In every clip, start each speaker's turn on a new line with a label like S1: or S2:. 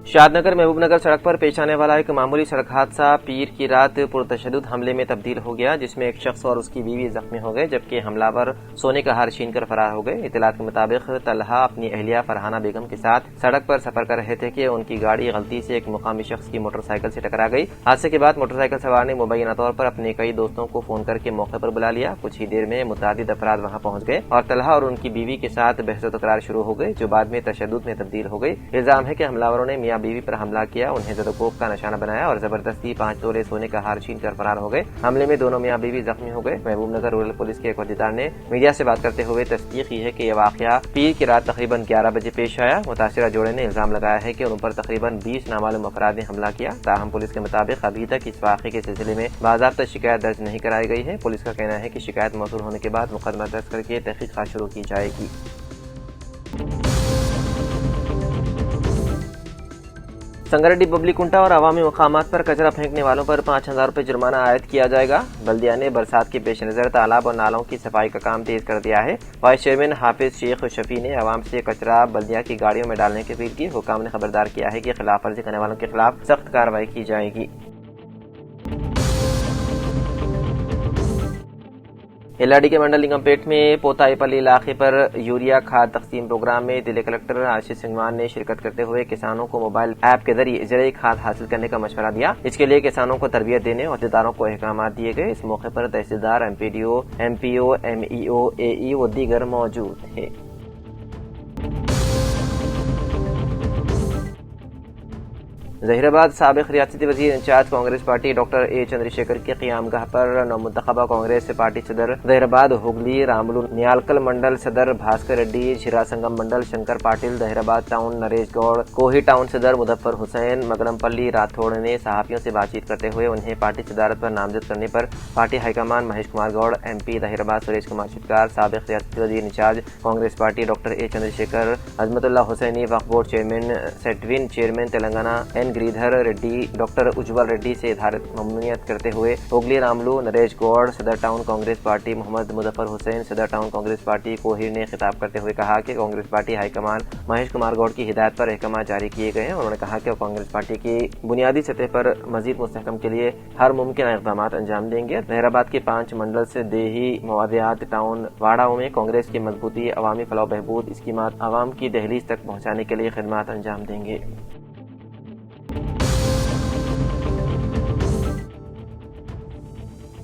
S1: शादनगर महबूब नगर सड़क पर पेश आने वाला एक मामूली सड़क हादसा पीर की रात पुरतशद्दुद हमले में तब्दील हो गया, जिसमें एक शख्स और उसकी बीवी जख्मी हो गए, जबकि हमलावर सोने का हार छीन कर फरार हो गए। इत्तलात के मुताबिक तलहा अपनी अहलिया फरहाना बेगम के साथ सड़क पर सफर कर रहे थे कि उनकी गाड़ी गलती से एक मुकामी शख्स की मोटरसाइकिल से टकरा गई। हादसे के बाद मोटरसाइकिल सवार ने मुबैना तौर पर अपने कई दोस्तों को फोन करके मौके पर बुला लिया। कुछ ही देर में मुतादिद अफराद वहां पहुंच गए और तलहा और उनकी बीवी के साथ बहस तकरार शुरू हो गई, जो बाद में तशद्दुद में तब्दील हो गई। इल्जाम है कि हमलावरों ने मियां बीवी पर हमला किया, उन्हें ज़दोकोफ का निशाना बनाया और जबरदस्ती 5 तोले सोने का हार छीन कर फरार हो गए। हमले में दोनों मियां बीवी जख्मी हो गए। महबूब नगर रूरल पुलिस के एक अहदेदार ने मीडिया से बात करते हुए तस्दीक की है कि यह वाकया पीर की रात तकरीबन 11 बजे पेश आया। मुतासिरा जोड़े ने इल्जाम लगाया है कि उन पर तकरीबन 20 नामालूम अफराद ने हमला किया। ताहम पुलिस के मुताबिक अभी तक इस वाक़े के सिलसिले में बाज़ाब्ता शिकायत दर्ज नहीं कराई गई है। पुलिस का कहना है कि शिकायत मौसूल होने के बाद मुकदमा दर्ज करके तहकीक़ात शुरू की जाएगी। संगारेड्डी पब्लिक कुंटा और अवामी मकामात पर कचरा फेंकने वालों पर 5000 रुपये जुर्माना आयद किया जाएगा। बल्दिया ने बरसात के पेश नज़र तालाब और नालों की सफाई का काम तेज कर दिया है। वाइस चेयरमैन हाफिज शेख शफी ने अवाम से कचरा बल्दिया की गाड़ियों में डालने की अपील की। हुकाम ने खबरदार किया है कि खिलाफ वर्जी करने वालों के खिलाफ सख्त कार्रवाई की जाएगी। एलआरडी के मंडल निगमपेट में पोताईपल्ली इलाके पर यूरिया खाद तकसीम प्रोग्राम में जिले कलेक्टर आशीष सिंगवान ने शिरकत करते हुए किसानों को मोबाइल ऐप के जरिए ज़राई खाद हासिल करने का मशवरा दिया। इसके लिए किसानों को तरबियत देने और अहदेदारों को अहकाम दिए गए। इस मौके पर tehsildar, MPDO, MPO, MEO, AE व दीगर मौजूद थे। जहीराबाद साबिक रियासती वजीर in charge Congress party doctor A Chandrashekhar के क़यामगाह पर नौमुंतखबा कांग्रेस पार्टी सदर जहीराबाद हुगली रामुलु नियालकल मंडल सदर भास्कर रेड्डी, शिरा संगम मंडल शंकर पाटिल, जहीराबाद टाउन नरेश गौड़, कोही टाउन सदर मुजफ्फर हुसैन, मगरमपल्ली राठौड़ ने सहाफ़ियों से बातचीत करते हुए उन्हें पार्टी सदारत पर नामजद करने पर party high command Mahesh Kumar Goud, MP Zaheerabad Suresh Kumar Shetkar, साबिक रियासती वजीर in charge Congress party doctor A Chandrashekar, Azmathullah Hussaini Waqf board chairman, Setwin chairman Telangana N Giridhar Reddy, doctor Ujjwal Reddy से इज़हार ममनूनियत करते हुए हुगली रामलू नरेश गौड़, सदर टाउन कांग्रेस पार्टी मोहम्मद मुजफ्फर हुसैन, सदर टाउन कांग्रेस पार्टी कोहिर ने खिताब करते हुए कहा कि कांग्रेस पार्टी हाईकमान महेश कुमार गौड़ की हिदायत पर अहकाम जारी किए गए हैं। उन्होंने कहा कि वो कांग्रेस पार्टी की बुनियादी सतह पर मजीद मुस्तहकम के लिए हर मुमकिन इक़दाम अंजाम देंगे। जहीराबाद के 5 मंडल से देही मवादियात टाउन वाड़ाओं में कांग्रेस की मजबूती, अवामी फलाह बहबूद स्कीमात आवाम की दहलीज तक पहुँचाने के लिए खिदमात अंजाम देंगे।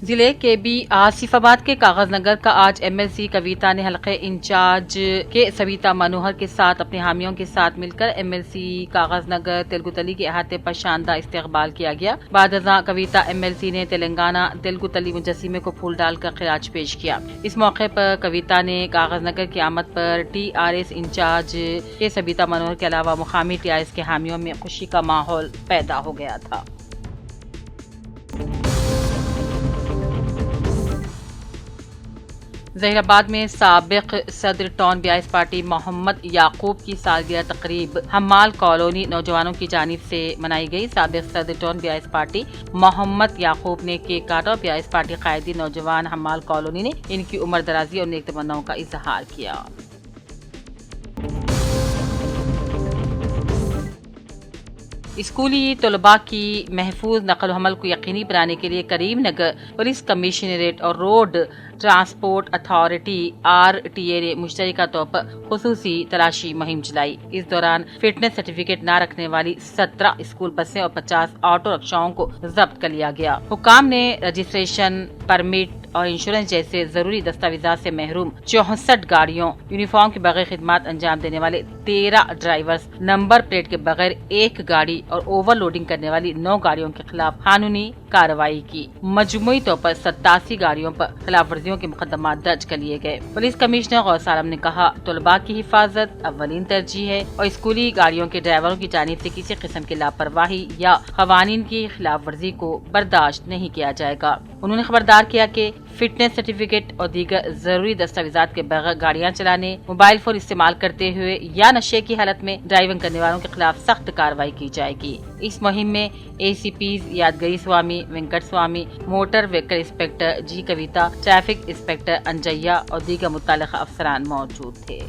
S2: जिले के बी आसिफाबाद के कागज नगर का आज एमएलसी कविता ने हल्के इंचार्ज के सविता मनोहर के साथ अपने हामियों के साथ मिलकर एमएलसी कागज नगर तेलुगुतली के अहाते पर शानदार इस्तकबाल किया गया। बाद कविता एमएलसी ने तेलंगाना तेलुगुतली मुजस्सिमे को फूल डालकर खिराज पेश किया। इस मौके पर कविता ने कागज नगर की आमद पर टीआरएस इंचार्ज के सविता मनोहर के अलावा मुकामी टीआरएस के हामियों में खुशी का माहौल पैदा हो गया था। जहीराबाद में साबिक सदर टाउन बीआईएस पार्टी मोहम्मद याकूब की सालगिरह तकरीब हम्माल कॉलोनी नौजवानों की जानिब से मनाई गई। साबिक सदर टाउन बीआईएस पार्टी मोहम्मद याकूब ने केक काटा और बीआईएस पार्टी कायदी नौजवान हम्माल कॉलोनी ने इनकी उम्र दराजी और नेक तमन्नाओं का इजहार किया। स्कूली तलबा की महफूज नकल हमल को यकीनी बनाने के लिए करीम नगर पुलिस कमिश्नरेट और रोड ट्रांसपोर्ट अथॉरिटी RTA ने मुश्तरका तौर पर खुसूसी तलाशी मुहिम चलाई। इस दौरान फिटनेस सर्टिफिकेट न रखने वाली 17 स्कूल बसें और 50 ऑटो रिक्शाओं को जब्त कर लिया गया। हुकाम ने रजिस्ट्रेशन, परमिट और इंश्योरेंस जैसे जरूरी दस्तावेजात से महरूम 64 गाड़ियों, यूनिफॉर्म के बगैर खिदमत अंजाम देने वाले 13 ड्राइवर्स, नंबर प्लेट के बगैर 1 गाड़ी और ओवरलोडिंग करने वाली 9 गाड़ियों के खिलाफ कानूनी कार्रवाई की। मजमूई तौर पर 87 गाड़ियों पर खिलाफ वर्जियों के मुकदमा दर्ज कर लिए गए। पुलिस कमिश्नर गौस आलम ने कहा, तलबा की हिफाजत अव्वलीन तरजीह है और स्कूली गाड़ियों के ड्राइवरों की जानिब से किसी किस्म की लापरवाही या कवानीन की खिलाफ वर्जी को बर्दाश्त नहीं किया जाएगा। उन्होंने खबरदार किया कि फिटनेस सर्टिफिकेट और दीगर जरूरी दस्तावेजात के बगैर गाड़ियां चलाने, मोबाइल फोन इस्तेमाल करते हुए या नशे की हालत में ड्राइविंग करने वालों के खिलाफ सख्त कार्रवाई की जाएगी। इस मुहिम में ACPs यादगिरी स्वामी, वेंकट स्वामी, मोटर व्हीकल इंस्पेक्टर जी कविता, ट्रैफिक इंस्पेक्टर अंजैया और दीगर मुतल्लिक़ अफसरान मौजूद थे।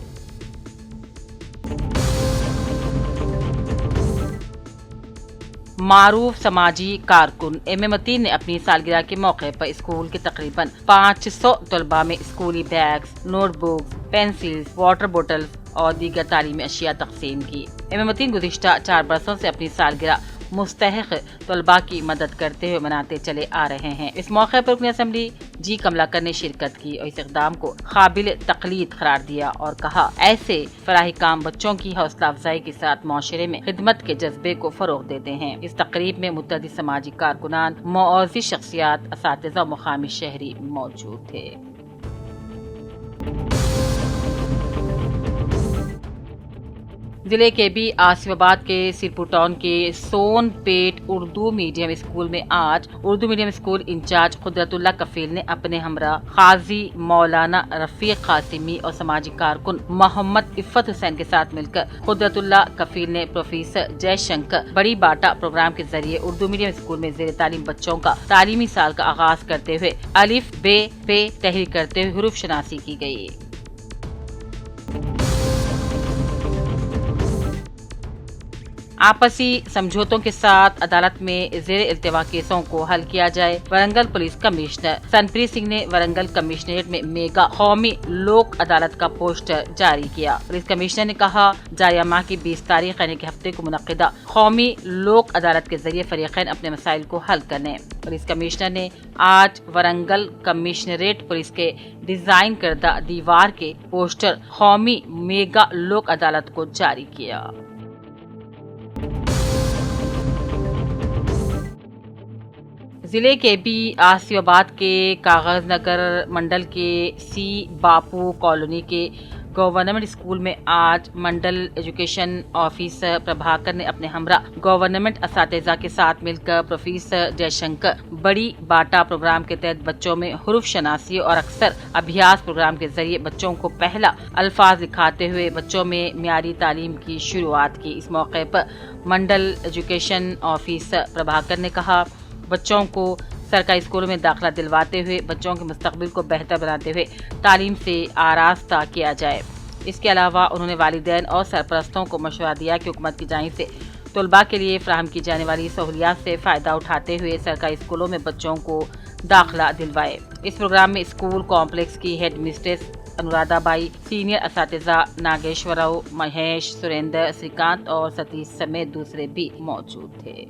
S2: मारूफ समाजी कारकुन MM मतीन ने अपनी सालगिरह के मौके पर स्कूल के तकरीबन 500 तलबा में स्कूली bags, notebooks, pencils, water bottles और दीगर तालीमी अशिया तकसीम की। MM मतीन गुज़िश्ता 4 बरसों से अपनी सालगिरह मुस्तहिक तलबा की मदद करते हुए मनाते चले आ रहे हैं। इस मौके पर रुकन असेंबली जी कमलाकर ने शिरकत की और इस इक़दाम को काबिल तक़लीद करार दिया और कहा, ऐसे फराही काम बच्चों की हौसला अफजाई के साथ माशरे में खिदमत के जज्बे को फरोग देते हैं। इस तकरीब में मुतअद्दिद समाजी कारकुनान, मुअज़्ज़िज़ शख्सियात, असातिज़ा और मुक़ामी शहरी मौजूद थे। जिले के भी आसिफाबाद के सिरपुर टाउन के सोनपेट उर्दू मीडियम स्कूल में आज Urdu medium school in charge Qudratullah Kafeel ने अपने हमरा काजी मौलाना रफीक कासिमी और समाजी कारकुन मोहम्मद इफ़्फ़त हुसैन के साथ मिलकर कुदरतुल्लाह कफील ने प्रोफेसर जयशंकर बड़ी बाटा प्रोग्राम के जरिए उर्दू मीडियम स्कूल में ज़ेर तालीम बच्चों का तालीमी साल का आगाज करते हुए अलिफ बे पे तहरीर करते हुए हुरूफ शनासी की गयी। आपसी समझौतों के साथ अदालत में ज़ेर इल्तिवा केसों को हल किया जाए। वरंगल पुलिस कमिश्नर सनप्रीत सिंह ने वरंगल कमिश्नरेट में मेगा कौमी लोक अदालत का पोस्टर जारी किया। पुलिस कमिश्नर ने कहा, जारिया माह की 20 तारीख यानी कि हफ्ते को मुनक्किदा कौमी लोक अदालत के जरिए फरीक़ैन अपने मसाइल को हल करने। पुलिस कमिश्नर ने आज वरंगल कमिश्नरेट पुलिस के डिजाइन करदा दीवार के पोस्टर कौमी मेगा लोक अदालत को जारी किया। जिले के भी आसिफाबाद के कागज नगर मंडल के सी बापू कॉलोनी के गवर्नमेंट स्कूल में आज मंडल एजुकेशन ऑफिसर प्रभाकर ने अपने हमरा गवर्नमेंट असातिज़ा के साथ मिलकर प्रोफेसर जयशंकर बड़ी बाटा प्रोग्राम के तहत बच्चों में हुरूफ शनासी और अक्सर अभ्यास प्रोग्राम के जरिए बच्चों को पहला अल्फाज लिखाते हुए बच्चों में मियारी तालीम की शुरुआत की। इस मौके पर मंडल एजुकेशन ऑफिसर प्रभाकर ने कहा, बच्चों को सरकारी स्कूलों में दाखिला दिलवाते हुए बच्चों के मुस्तकबिल को बेहतर बनाते हुए तालीम से आरास्ता किया जाए। इसके अलावा उन्होंने वालिदैन और सरपरस्तों को मशवरा दिया कि हुकूमत की जानिब से तलबा के लिए फराहम की जाने वाली सहूलियात से फ़ायदा उठाते हुए सरकारी स्कूलों में बच्चों को दाखिला दिलवाए। इस प्रोग्राम में स्कूल कॉम्प्लेक्स की हेड मिस्ट्रेस अनुराधाबाई, सीनियर असातिज़ा नागेश्वरराव, महेश, सुरेंद्र, श्रीकांत और सतीश समेत दूसरे भी मौजूद थे।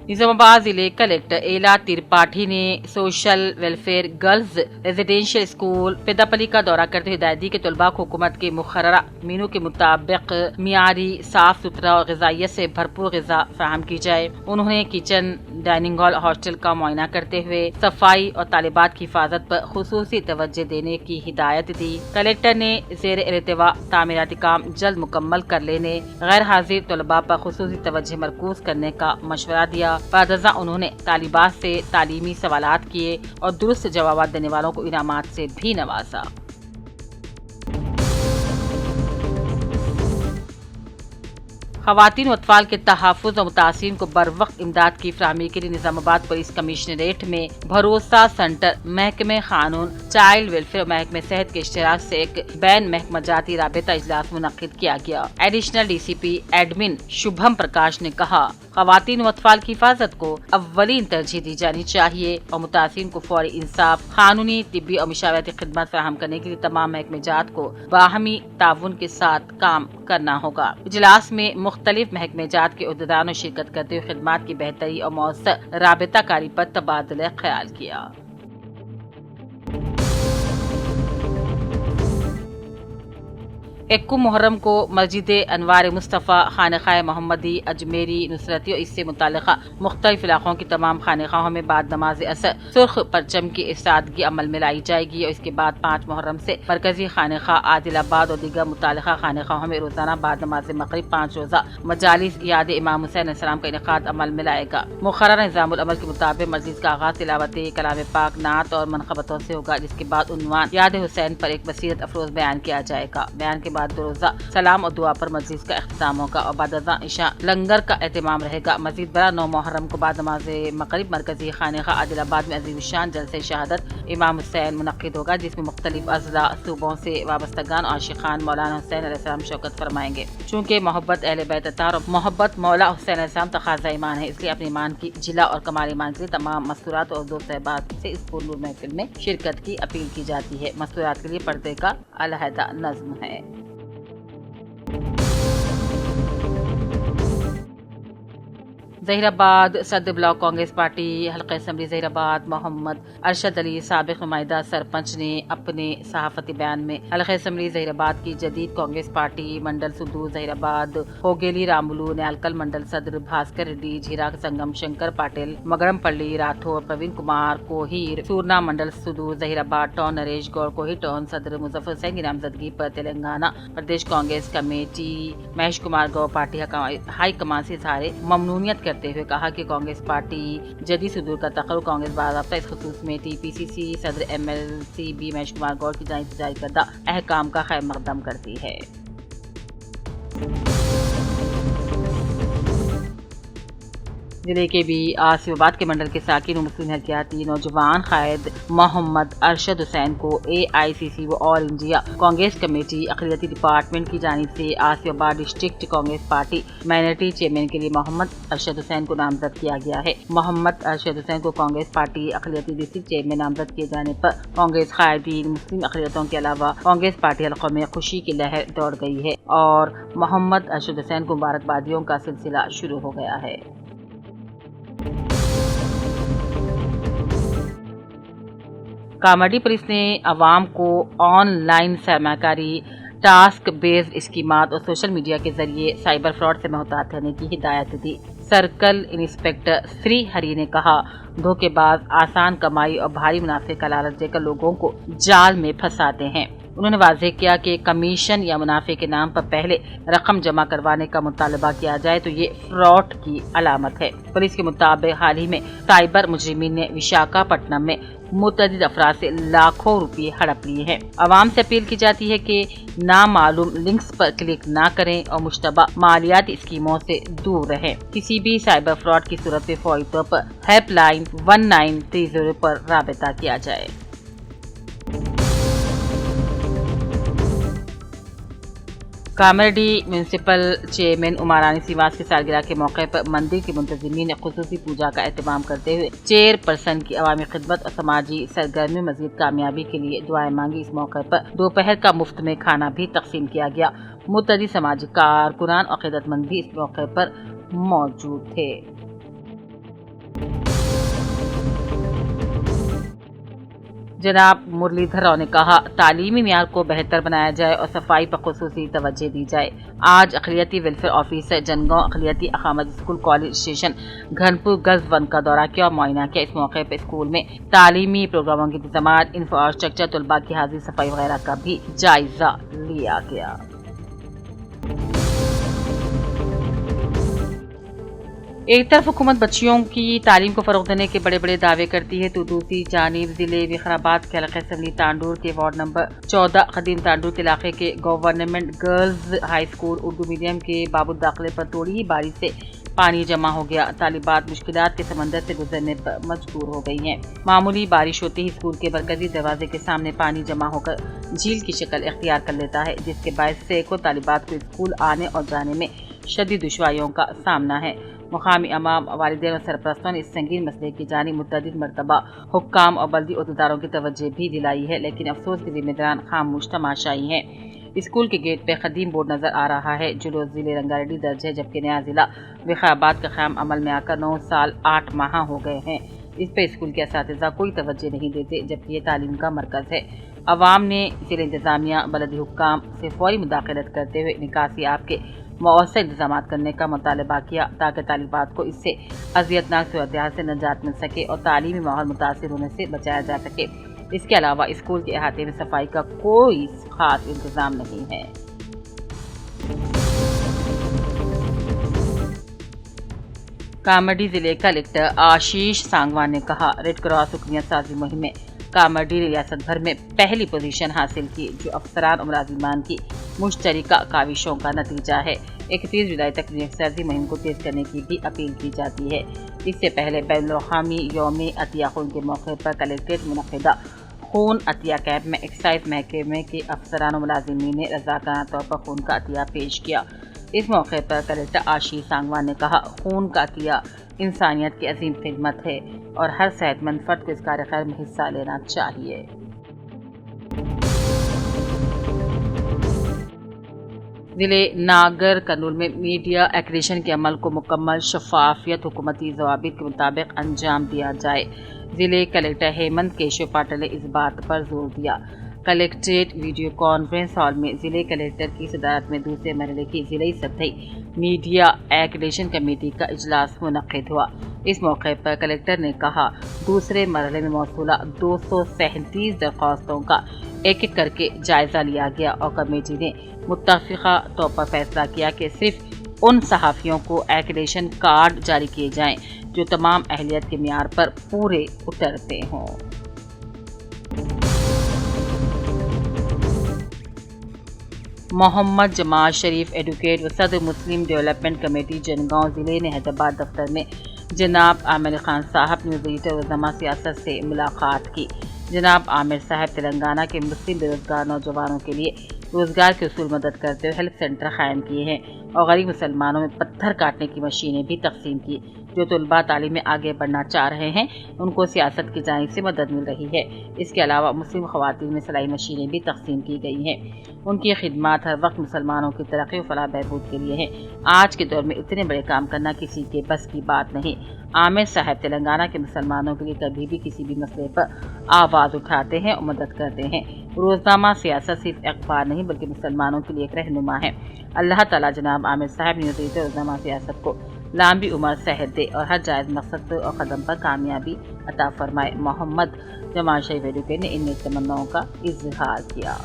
S2: निजामाबाद जिले कलेक्टर एला त्रिपाठी ने social welfare girls residential school Peddapalli का दौरा करते हुए हिदायत दी कि तलबा को हुकूमत के मुकर्ररा मेनू के मुताबिक मियारी, साफ सुथरा और ग़िज़ाइयत से भरपूर ग़िज़ा फराहम की जाए। उन्होंने किचन, डाइनिंग हॉल, हॉस्टल का मुआयना करते हुए सफाई और तालिबात की हिफाजत पर खुसूसी तवज्जो देने की हिदायत दी। कलेक्टर ने ज़ेर इल्तिवा तामीराती काम जल्द मुकम्मल कर लेने, गैर हाजिर तलबा पर खुसूसी तवज्जो मरकूज करने का मशवरा दिया। बादजा उन्होंने तालिबात से तालीमी सवालात किए और दुरुस्त जवाब देने वालों को इनामात से भी नवाजा। ख़वातीन व अतफ़ाल के तहफ़्फ़ुज़ और मुतासिरीन को बर वक्त इमदाद की फ़राहमी के लिए निज़ामाबाद पुलिस कमिश्नरेट में भरोसा सेंटर, महकमे क़ानून, चाइल्ड वेलफेयर और महकमे सेहत के इश्तिराक से एक बैन महकमा जाती राबिता इजलास मुनक़्क़िद किया गया। एडिशनल DCP एडमिन शुभम प्रकाश ने कहा, ख़वातीन व अतफ़ाल की हिफाजत को अव्वलीन तरजीह दी जानी चाहिए और मुतासिरीन को फौरी इंसाफ, क़ानूनी, तिब्बी और मुशावरती खिदमत फराहम करने के लिए तमाम महकमे जात को बाहमी ताउन के साथ काम करना होगा। इजलास में मुख्तलिफ महकमे जात के उहदेदारों ने शिरकत करते हुए खिदमात की बेहतरी और मौसर राबिता कारी पर तबादला ख्याल किया। एक्कू मुहर्रम को मस्जिद अनवार मुस्तफ़ा खानक़ाह मोहम्मदी अजमेरी नुसरती और इससे मुताल्लिक़ मुख्तलिफ इलाक़ों की तमाम खानक़ाहों में बाद नमाज असर सुर्ख परचम की इसादगी अमल में लाई जाएगी और इसके बाद 5 मुहर्रम से मरकजी खानक़ाह आदिलाबाद और दीगर मुताल्लिक़ा खानक़ाहों में रोजाना बाद नमाज मग़रिब 5 रोज़ा मजालिस याद इमाम हुसैन अलैहिस्सलाम का इनेकाद अमल में लाएगा। मुक़र्रर निज़ामुल अमल के मुताबिक मजलिस का आगाज़ तिलावत कलाम पाक, नात और मनक़बतों से होगा, जिसके बाद उन्वान याद हुसैन पर एक बसीरत अफरोज़ बयान किया जाएगा। बयान के बाद 2 रोज़ा सलाम और दुआ पर मजलिस का इख्तिताम होगा और बाद अज़ां इशा लंगर का एहतमाम रहेगा। मज़ीद बरा 9 मुहर्रम को बाद नमाज मग़रिब मरकजी खानक़ाह आदिलाबाद में अज़ीमुश्शान जलसे शहादत इमाम हुसैन मुनक़्क़िद होगा, जिसमें मुख्तलिफ अज़ला सूबों से वाबस्तगान और आशिक़ान मौलाना हुसैन अलैहिस्सलाम शौकत फरमाएंगे। चूँकि मोहब्बत अहले बैत अतार और मोहब्बत मौला हुसैन अलैहिस्सलाम तक़ाज़ा ईमान है, इसलिए अपने ईमान की जिला और कमाल ईमान के लिए तमाम मस्तूरात और दोस्त अहबाब से इस पुरनूर महफिल में शिरकत की अपील की जाती है। मस्तूरात के लिए पर्दे का अलहदा नज़्म है। ज़हीराबाद सदर ब्लॉक कांग्रेस पार्टी हल्का असम्बली ज़हीराबाद मोहम्मद अरशद अली साबिक़ नुमाइंदा सरपंच ने अपने सहाफ़ती बयान में हल्का असम्बली ज़हीराबाद की जदीद कांग्रेस पार्टी मंडल सुदूर ज़हीराबाद होगेली रामुलू न्यालकल मंडल सदर भास्कर रेड्डी झीरा संगम शंकर पाटिल मगरमपल्ली राठौर प्रवीण कुमार कोहिर सूरना मंडल सुदूर ज़हीराबाद टाउन नरेश गौर कोहिर टाउन सदर मुजफ्फर हुसैन की नामजदगी पर तेलंगाना प्रदेश कांग्रेस कमेटी महेश कुमार गौर पार्टी हाई कमान से इज़हार ममनूनियत करते हुए कहा कि कांग्रेस पार्टी जदीद सुदूर का तक़र्रुर कांग्रेस बाज़ाब्ता इस ख़ुसूस में टीपीसीसी सदर एमएलसी बी महेश कुमार गौर की जारी करदा अहकाम का खैर मक़दम करती है। जिले के भी आसिफाबाद के मंडल के साकिन मुस्लिम हरकियाती नौजवान कायद मोहम्मद अरशद हुसैन को AICC व ऑल इंडिया कांग्रेस कमेटी अक़लियती डिपार्टमेंट की जानिब से Asifabad district Congress party minority chairman के लिए मोहम्मद अरशद हुसैन को नामजद किया गया है। मोहम्मद अरशद हुसैन को कांग्रेस पार्टी अक़लियती डिस्ट्रिक्ट चेयरमैन नामजद किए जाने पर कांग्रेस कायदीन मुस्लिम अक़लियतों के अलावा कांग्रेस पार्टी हल्क़ों में खुशी की लहर दौड़ गई है और मोहम्मद अरशद हुसैन को मुबारकबादियों का सिलसिला शुरू हो गया है। कामाडी पुलिस ने अवाम को ऑनलाइन सरमाकारी टास्क बेस्ड स्कीमात और सोशल मीडिया के जरिए साइबर फ्रॉड से मुहतात रहने की हिदायत दी। सर्कल इंस्पेक्टर श्री हरी ने कहा, धोखेबाज आसान कमाई और भारी मुनाफे का लालच देकर लोगों को जाल में फंसाते हैं। उन्होंने वाज़ेह किया कि कमीशन या मुनाफे के नाम पर पहले रकम जमा करवाने का मुतालबा किया जाए तो ये फ्रॉड की अलामत है। पुलिस के मुताबिक हाल ही में साइबर मुजरिमीन ने विशाखापट्टनम में मुतअद्दिद अफराद से लाखों रुपये हड़प लिए हैं। आवाम से अपील की जाती है कि नामालूम लिंक्स पर क्लिक ना करें और मुश्तबा मालियाती स्कीमों से दूर रहें। किसी भी साइबर फ्रॉड की सूरत में फौरी तौर पर हेल्पलाइन 1930 पर राबिता किया जाए। कामाडी म्यूनसिपल चेयरमैन उमारानी सिवास की सालगिरह के मौके पर मंदिर के मुंतज़िमीन ने खुसूसी पूजा का एहतमाम करते हुए चेयरपर्सन की अवामी खिदमत और समाजी सरगर्मी मज़ीद कामयाबी के लिए दुआएं मांगी। इस मौके पर दोपहर का मुफ्त में खाना भी तकसीम किया गया। मुतअद्दिद समाजी कारकुनान और क़िदतमंद भी इस मौके पर मौजूद थे। जनाब मुरलीधर राव ने कहा, तालीमी मियार को बेहतर बनाया जाए और सफाई पर खुसूसी तवज्जो दी जाए। आज अक़लियती वेलफेयर ऑफिसर जनगांव अक़लियती Ahmed school college station Ghanpur गज़ 1 का दौरा किया और मुआयना किया। इस मौके पर स्कूल में तालीमी प्रोग्रामों के इंतज़ामात, इंफ्रास्ट्रक्चर, तलबा की हाजिरी, सफाई वगैरह का भी जायजा लिया गया। एक तरफ हुकूमत बच्चियों की तालीम को फ़रोग़ देने के बड़े बड़े दावे करती है तो दूसरी जानिब ज़िले विकाराबाद के हल्का असम्बली तांडूर के वार्ड नंबर 14 क़दीम तांडूर के इलाके के government girls high school Urdu medium के बाबू दाखिले पर थोड़ी ही बारिश से पानी जमा हो गया। तालिबात मुश्किलात के समंदर से गुजरने पर मजबूर हो गई हैं। मामूली बारिश होते ही स्कूल के मरकजी दरवाजे के सामने पानी जमा होकर झील की शक्ल इख्तियार कर लेता है, जिसके बायस सैकड़ों तालिबात को स्कूल आने और जाने में शदीद दुश्वारियों का सामना है। मुकामी अमाम, वालिदैन और सरपरस्तों ने इस संगीन मसले की जानिब मुतअद्दिद मरतबा हुक्काम और बल्दी अहदेदारों की तवज्जो भी दिलाई है, लेकिन अफसोस के ज़िम्मेदारान खामोश तमाशाई हैं। स्कूल के गेट पे क़दीम बोर्ड नज़र आ रहा है जो ज़िले रंगारेड्डी दर्ज है, जबकि नया ज़िला विकाराबाद का क़याम अमल में आकर 9 साल 8 माह हो गए हैं। इस पर स्कूल के असातिज़ा कोई तवज्जो नहीं देते, जबकि ये तालीम का मरकज़ है। عوام نے ضلع انتظامیہ بلدی حکام سے فوری مداخلت کرتے ہوئے نکاسی آپ کے مؤثر انتظامات کرنے کا مطالبہ کیا تاکہ طالبات کو اس سے اذیتناک صورتحال سے نجات مل سکے اور تعلیمی ماحول متاثر ہونے سے بچایا جا سکے۔ اس کے علاوہ اسکول کے احاطے میں صفائی کا کوئی خاص انتظام نہیں ہے۔ کامرڈی ضلع کلکٹر آشیش سانگوان نے کہا، ریڈ کراس رکنیت سازی مہم میں کامرڈی نے ریاست بھر میں پہلی پوزیشن حاصل کی، جو افسران اور ملازمان کی مشترکہ کاوشوں کا نتیجہ ہے۔ 31 جولائی تک رکنیت سازی مہم کو تیز کرنے کی بھی اپیل کی جاتی ہے۔ اس سے پہلے بین الاقوامی یوم عطیہ خون کے موقع پر کلکٹریٹ منعقدہ خون عطیہ کیمپ میں ایکسائز محکمے کے افسران و ملازمین نے رضاکارانہ طور پر خون کا عطیہ پیش کیا۔ اس موقع پر کلکٹر آشیش سانگوان نے کہا، خون کا عطیہ انسانیت کی عظیم خدمت ہے اور ہر صحت مند فرد کو اس کار خیر میں حصہ لینا چاہیے۔ ضلع ناگر کرنول میں میڈیا ایکریشن کے عمل کو مکمل شفافیت حکومتی ضوابط کے مطابق انجام دیا جائے۔ ضلع کلکٹر ہیمنت کیشو پاٹل نے اس بات پر زور دیا۔ کلکٹریٹ ویڈیو کانفرنس ہال میں ضلع کلکٹر کی صدارت میں دوسرے مرحلے کی ضلعی سطحی میڈیا ایکریشن کمیٹی کا اجلاس منعقد ہوا۔ اس موقع پر کلکٹر نے کہا، دوسرے مرحلے میں موصولہ 237 درخواستوں کا ایک ایک کر کے جائزہ لیا گیا اور کمیٹی نے متفقہ طور پر فیصلہ کیا کہ صرف ان صحافیوں کو ایکریشن کارڈ جاری کیے جائیں جو تمام اہلیت کے معیار پر پورے اترتے ہوں۔ محمد جمال شریف ایڈوکیٹ و صدر مسلم ڈیولپمنٹ کمیٹی جنگاؤں ضلع نے حیدرآباد دفتر میں جناب عامر خان صاحب نیوز ایڈیٹر و رہنما سیاست سے ملاقات کی۔ جناب عامر صاحب تلنگانہ کے مسلم بے روزگار نوجوانوں کے لیے روزگار کے حصول مدد کرتے ہوئے ہیلپ سینٹر قائم کیے ہیں اور غریب مسلمانوں میں پتھر کاٹنے کی مشینیں بھی تقسیم کی۔ جو طلباء تعلیم میں آگے بڑھنا چاہ رہے ہیں ان کو سیاست کی جانب سے مدد مل رہی ہے۔ اس کے علاوہ مسلم خواتین میں سلائی مشینیں بھی تقسیم کی گئی ہیں۔ ان کی خدمات ہر وقت مسلمانوں کی ترقی و فلاح بہبود کے لیے ہیں۔ آج کے دور میں اتنے بڑے کام کرنا کسی کے بس کی بات نہیں۔ عامر صاحب تلنگانہ کے مسلمانوں کے لیے کبھی بھی کسی بھی مسئلے پر آواز اٹھاتے ہیں اور مدد کرتے ہیں۔ روزنامہ سیاست صرف اخبار نہیں بلکہ مسلمانوں کے لیے ایک رہنما ہے۔ اللہ تعالیٰ جناب عامر صاحب نیوز ایڈیٹر روزنامہ سیاست کو لمبی عمر صحت دے اور ہر جائز مقصد اور قدم پر کامیابی عطا فرمائے۔ محمد جمال شریف ایڈوکیٹ نے ان نیک تمناؤں کا اظہار کیا۔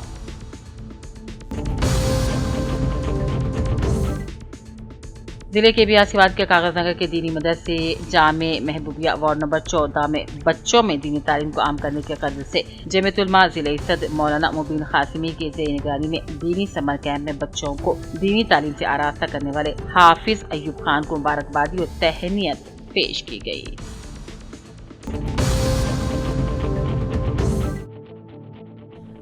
S2: ضلع کے بیاسیواد کے کاغذ نگر کے دینی مدرسے جامع محبوبیہ وارڈ نمبر 14 میں بچوں میں دینی تعلیم کو عام کرنے کے غرض سے جمعیت علماء ضلعی صدر مولانا مبین قاسمی کے زیر نگرانی میں دینی سمر کیمپ میں بچوں کو دینی تعلیم سے آراستہ کرنے والے حافظ ایوب خان کو مبارکبادی اور تہنیت پیش کی گئی۔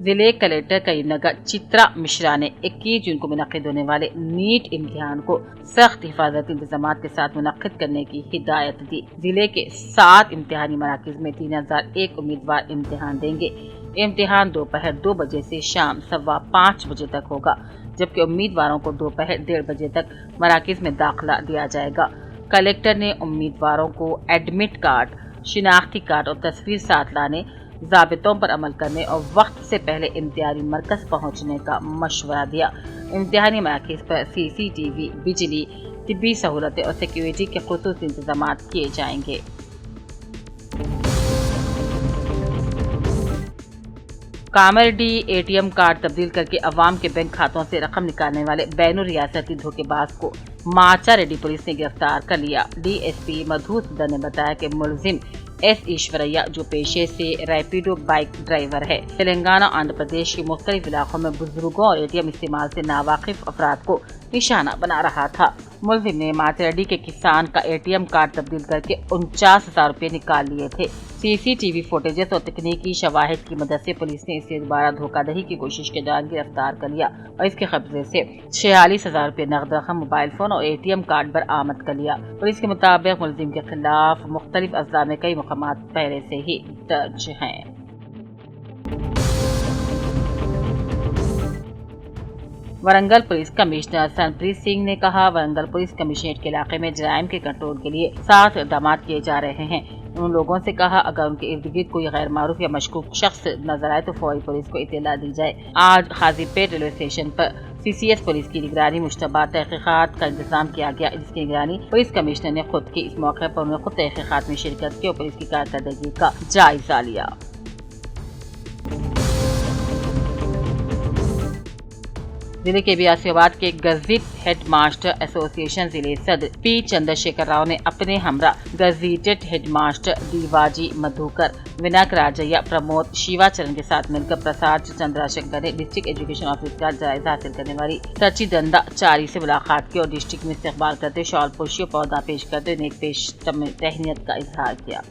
S2: ضلع کلکٹر کریم نگر چترا مشرا نے 21 جون کو منعقد ہونے والے نیٹ امتحان کو سخت حفاظتی انتظامات کے ساتھ منعقد کرنے کی ہدایت دی۔ ضلع کے 7 امتحانی مراکز میں 3001 امیدوار امتحان دیں گے۔ امتحان دوپہر 2 بجے سے شام 5:15 بجے تک ہوگا، جبکہ امیدواروں کو دوپہر 1:30 بجے تک مراکز میں داخلہ دیا جائے گا۔ کلکٹر نے امیدواروں کو ایڈمٹ کارڈ، شناختی کارڈ اور تصویر ساتھ لانے، ضابطوں پر عمل کرنے اور وقت سے پہلے امتحانی مرکز پہنچنے کا مشورہ دیا۔ امتحانی مراکز پر CCTV، بجلی، طبی سہولتیں اور سیکیورٹی کے خصوصی انتظامات کیے جائیں گے۔ کامرڈی ATM کارڈ تبدیل کر کے عوام کے بینک کھاتوں سے رقم نکالنے والے بین الریاستی دھوکے باز کو ماچا ریڈی پولیس نے گرفتار کر لیا۔ DSP مدھوسودھن نے بتایا کہ ملزم S ایشوریہ جو پیشے سے ریپیڈو بائک ڈرائیور ہے، تلنگانہ آندھرا پردیش کے مختلف علاقوں میں بزرگوں اور ATM استعمال سے ناواقف افراد کو نشانہ بنا رہا تھا۔ ملزم نے ماتریڈی کے کسان کا ATM کارڈ تبدیل کر کے 49,000 روپے نکال لیے تھے۔ CCTV فوٹیجز اور تکنیکی شواہد کی مدد سے پولیس نے اسے دوبارہ دھوکہ دہی کی کوشش کے دوران گرفتار کر لیا اور اس کے قبضے سے 46,000 روپے نقد رقم، موبائل فون اور ATM کارڈ برآمد کر لیا۔ پولیس کے مطابق ملزم کے خلاف مختلف اضلاع میں کئی مقامات پہلے سے ہی درج ہیں۔ ورنگل پولیس کمشنر سنپریت سنگھ نے کہا، ورنگل پولیس کمشنریٹ کے علاقے میں جرائم کے کنٹرول کے لیے 7 اقدامات کیے جا رہے ہیں۔ उन लोगों से कहा अगर उनके इर्द गिर्द कोई गैर मारूफ या मशकूक शख्स नजर आए तो फौरी पुलिस को इत्तला दी जाए। आज हाजीपेट रेलवे स्टेशन पर CCS पुलिस की निगरानी मुश्तबा तहकीकात का इंतजाम किया गया, जिसकी निगरानी पुलिस कमिश्नर ने खुद की। इस मौके पर उन्होंने खुद तहकीकात में शिरकत की और पुलिस की कारकर्दगी का जायजा लिया। जिले के बियासियाबाद के गजीट हेड मास्टर एसोसिएशन जिले सदर P चंद्रशेखर राव ने अपने हमरा गजीटेड हेड मास्टर दीवाजी मधुकर, विनायक राजैया, प्रमोद शिवाचरण के साथ मिलकर प्रसाद चंद्रशेखर ने डिस्ट्रिक्ट एजुकेशन ऑफिस का जायजा हासिल करने वाली सची दंदा चारी से मुलाकात की और डिस्ट्रिक्ट में इस्तकबाल करते शॉल पुशी और पौधा पेश करते नेक पेश तहनीत का इजहार किया।